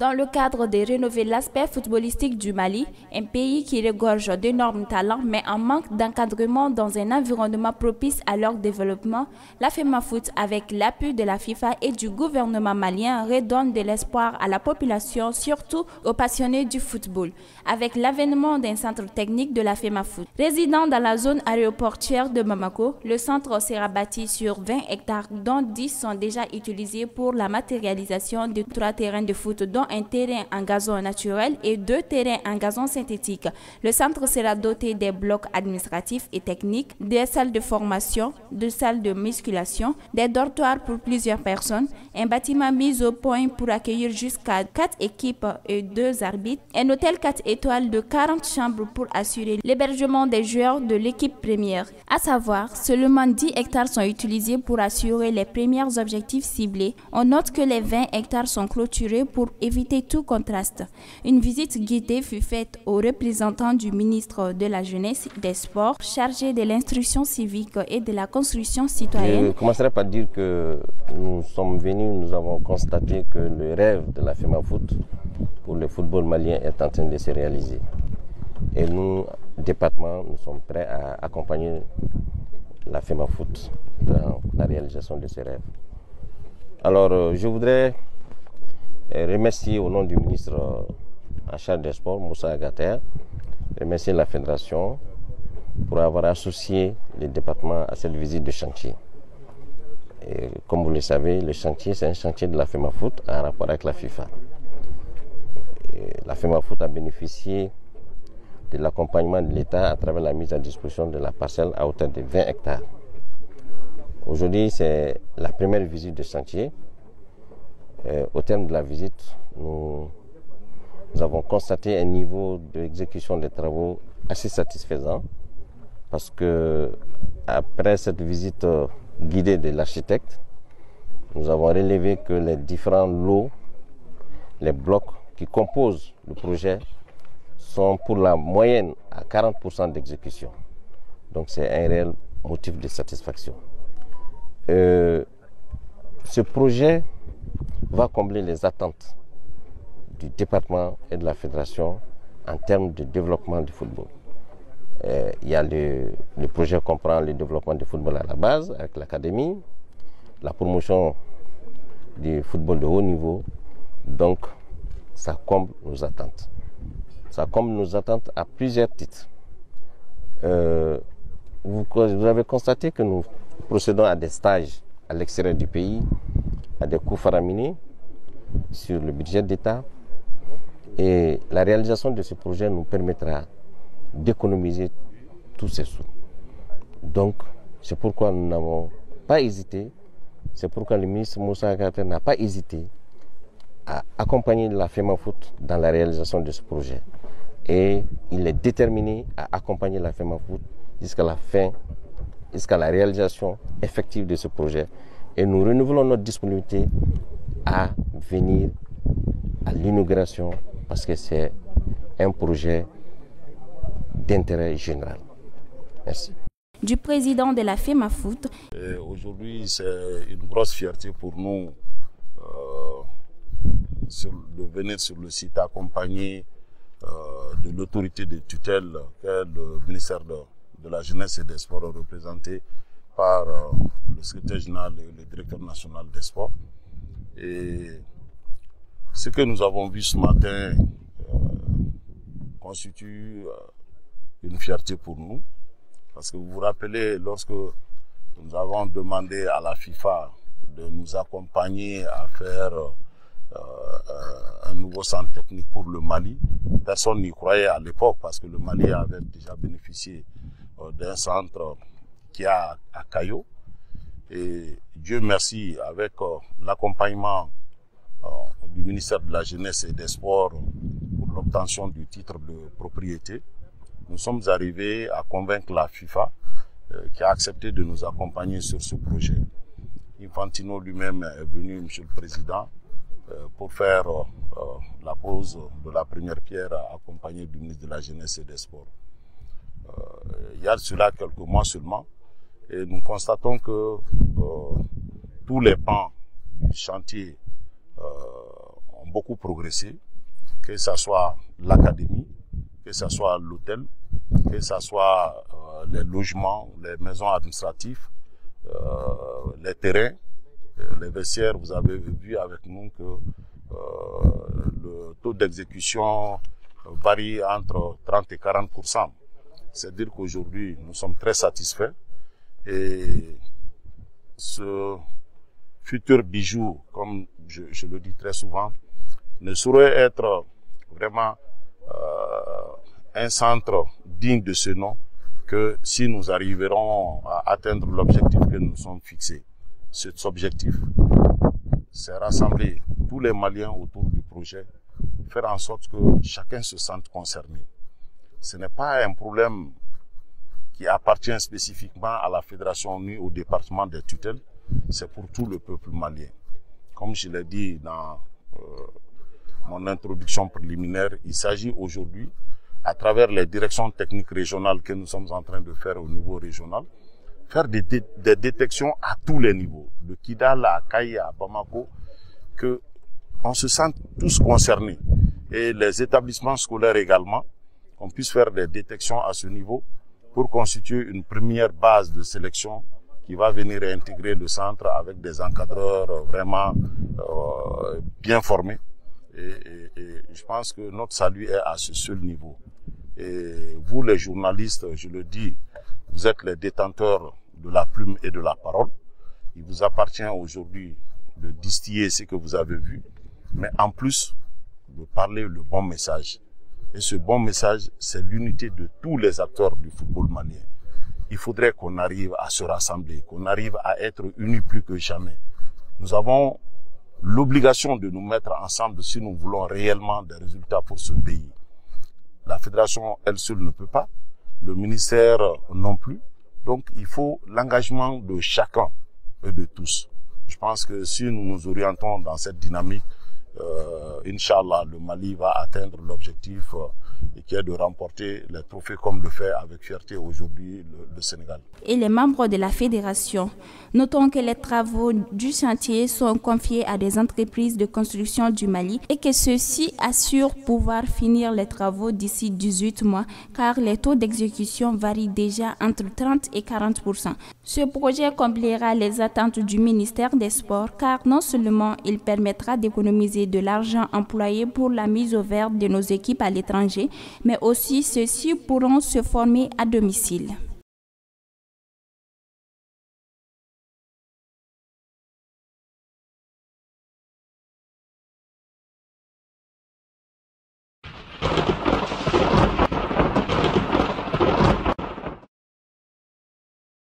Dans le cadre de rénover l'aspect footballistique du Mali, un pays qui regorge d'énormes talents mais en manque d'encadrement dans un environnement propice à leur développement, la FEMAFOOT, avec l'appui de la FIFA et du gouvernement malien, redonne de l'espoir à la population, surtout aux passionnés du football, avec l'avènement d'un centre technique de la FEMAFOOT. Résidant dans la zone aéroportuaire de Bamako, le centre sera bâti sur 20 hectares dont 10 sont déjà utilisés pour la matérialisation de 3 terrains de foot dont un terrain en gazon naturel et 2 terrains en gazon synthétique. Le centre sera doté des blocs administratifs et techniques, des salles de formation, de salles de musculation, des dortoirs pour plusieurs personnes, un bâtiment mis au point pour accueillir jusqu'à 4 équipes et 2 arbitres, un hôtel 4 étoiles de 40 chambres pour assurer l'hébergement des joueurs de l'équipe première. À savoir, seulement 10 hectares sont utilisés pour assurer les premiers objectifs ciblés. On note que les 20 hectares sont clôturés pour éviter tout contraste. Une visite guidée fut faite aux représentants du ministre de la Jeunesse et des Sports, chargé de l'instruction civique et de la construction citoyenne. Je commencerai par dire que nous sommes venus, nous avons constaté que le rêve de la FEMAFOOT pour le football malien est en train de se réaliser. Et nous, département, nous sommes prêts à accompagner la FEMAFOOT dans la réalisation de ce rêve. Alors, je voudrais remercier au nom du ministre en charge des sports, Moussa Agater, remercier la fédération pour avoir associé le département à cette visite de chantier. Et comme vous le savez, le chantier, c'est un chantier de la FEMAFOOT en rapport avec la FIFA. Et la FEMAFOOT a bénéficié de l'accompagnement de l'État à travers la mise à disposition de la parcelle à hauteur de 20 hectares. Aujourd'hui, c'est la première visite de chantier. Au terme de la visite, nous avons constaté un niveau d'exécution des travaux assez satisfaisant parce que après cette visite guidée de l'architecte, nous avons relevé que les différents lots, les blocs qui composent le projet sont pour la moyenne à 40% d'exécution. Donc c'est un réel motif de satisfaction. Ce projet va combler les attentes du département et de la fédération en termes de développement du football. Le projet comprend le développement du football à la base avec l'académie, la promotion du football de haut niveau, donc ça comble nos attentes. Ça comble nos attentes à plusieurs titres. Vous avez constaté que nous procédons à des stages à l'extérieur du pays, à des coûts faramineux sur le budget d'État. Et la réalisation de ce projet nous permettra d'économiser tous ces sous. Donc, c'est pourquoi nous n'avons pas hésité, c'est pourquoi le ministre Moussa Agater n'a pas hésité à accompagner la FEMAFOOT dans la réalisation de ce projet. Et il est déterminé à accompagner la FEMAFOOT jusqu'à la fin, jusqu'à la réalisation effective de ce projet. Et nous renouvelons notre disponibilité à venir à l'inauguration parce que c'est un projet d'intérêt général. Merci. Du président de la FEMAFOOT. Aujourd'hui, c'est une grosse fierté pour nous de venir sur le site accompagné de l'autorité de tutelle qu'est le ministère de la Jeunesse et des Sports représenté par le secrétaire général et le directeur national des sports. Et ce que nous avons vu ce matin constitue une fierté pour nous. Parce que vous vous rappelez, lorsque nous avons demandé à la FIFA de nous accompagner à faire un nouveau centre technique pour le Mali, personne n'y croyait à l'époque parce que le Mali avait déjà bénéficié d'un centre qui est à Cayo. Et Dieu merci, avec l'accompagnement du ministère de la Jeunesse et des Sports pour l'obtention du titre de propriété, nous sommes arrivés à convaincre la FIFA qui a accepté de nous accompagner sur ce projet. Infantino lui-même est venu, Monsieur le Président, pour faire la pose de la première pierre accompagné du ministre de la Jeunesse et des Sports. Il y a de cela quelques mois seulement, et nous constatons que tous les pans du chantier ont beaucoup progressé, que ce soit l'académie, que ce soit l'hôtel, que ce soit les logements, les maisons administratives, les terrains, les vestiaires. Vous avez vu avec nous que le taux d'exécution varie entre 30 et 40%. C'est-à-dire qu'aujourd'hui, nous sommes très satisfaits et ce futur bijou, comme je le dis très souvent, ne saurait être vraiment un centre digne de ce nom que si nous arriverons à atteindre l'objectif que nous nous sommes fixés. Cet objectif, c'est rassembler tous les Maliens autour du projet, faire en sorte que chacun se sente concerné. Ce n'est pas un problème qui appartient spécifiquement à la Fédération ni au département des tutelles, c'est pour tout le peuple malien. Comme je l'ai dit dans mon introduction préliminaire, il s'agit aujourd'hui, à travers les directions techniques régionales que nous sommes en train de faire au niveau régional, faire des détections à tous les niveaux, de Kidal à Kaï à Bamako, que on se sente tous concernés. Et les établissements scolaires également, qu'on puisse faire des détections à ce niveau pour constituer une première base de sélection qui va venir intégrer le centre avec des encadreurs vraiment bien formés. Et je pense que notre salut est à ce seul niveau. Et vous, les journalistes, je le dis, vous êtes les détenteurs de la plume et de la parole. Il vous appartient aujourd'hui de distiller ce que vous avez vu, mais en plus de parler le bon message. Et ce bon message, c'est l'unité de tous les acteurs du football malien. Il faudrait qu'on arrive à se rassembler, qu'on arrive à être unis plus que jamais. Nous avons l'obligation de nous mettre ensemble si nous voulons réellement des résultats pour ce pays. La fédération, elle seule, ne peut pas. Le ministère non plus. Donc, il faut l'engagement de chacun et de tous. Je pense que si nous nous orientons dans cette dynamique, Inch'Allah, le Mali va atteindre l'objectif qui est de remporter les trophées comme le fait avec fierté aujourd'hui le Sénégal. Et les membres de la fédération, notons que les travaux du chantier sont confiés à des entreprises de construction du Mali et que ceux-ci assurent pouvoir finir les travaux d'ici 18 mois car les taux d'exécution varient déjà entre 30 et 40%. Ce projet comblera les attentes du ministère des Sports car non seulement il permettra d'économiser de l'argent employé pour la mise au vert de nos équipes à l'étranger, mais aussi ceux-ci pourront se former à domicile.